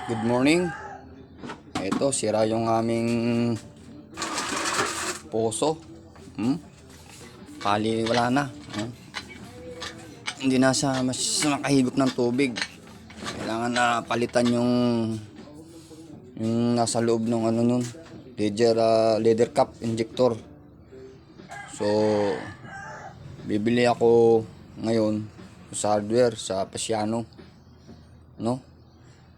Good morning. Ito, sira yung aming poso. Pali, wala na. Hindi na siya mas makahigop ng tubig. Kailangan na palitan yung nasa loob ng nun, leather cup injector. So, bibili ako ngayon sa hardware sa Pasiano. No?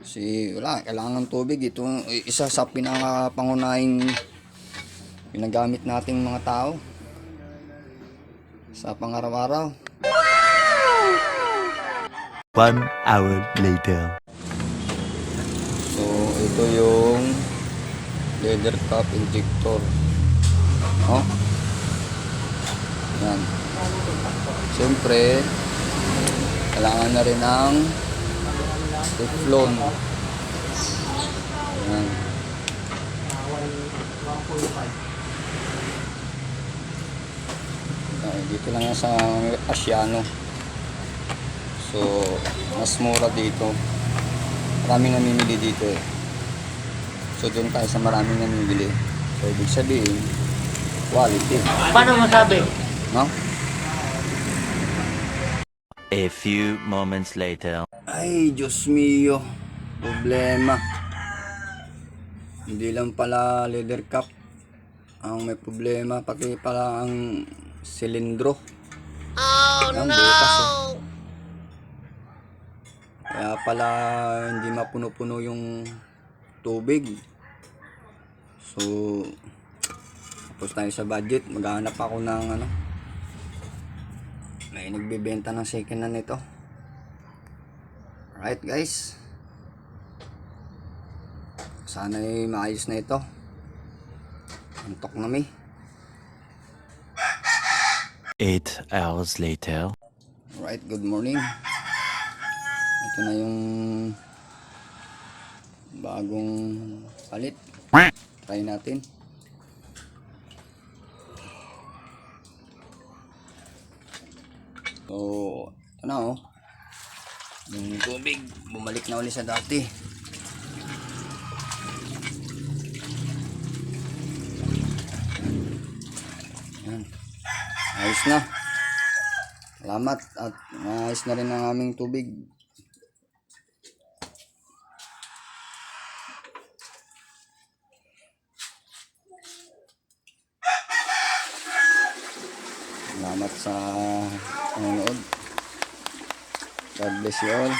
Kasi wala, kailangan ng tubig. Ito isa sa pinakapangunahing ginagamit nating mga tao sa pang-araw-araw. 1 hour later. So ito yung leather cup injector. Oh. Yan. Siyempre kailangan na rin ng teflon. Yan. Dito lang yan sa Asiano. So mas mura dito. Maraming namimili dito eh. So doon tayo sa maraming namimili. So ibig sabihin quality. Paano masabi? No? A few moments later. Ay, Diyos mio. Problema. Hindi lang pala leather cup ang may problema, pati pala ang silindro. Oh no! Butas, oh. Kaya pala hindi mapuno-puno yung tubig. So, tapos tayo sa budget. Maghahanap ako ng may nagbibenta ng second hand nito. Alright guys, sana ay maayos na ito. Antok na mi. 8 hours later. Alright, good morning. Ito na yung bagong palit. Try natin. So, ito na oh. Yung tubig, bumalik na ulit sa dati. Yan. Ayos na. Salamat at ayos na rin ang aming tubig. Salamat sa panonood. God bless you all.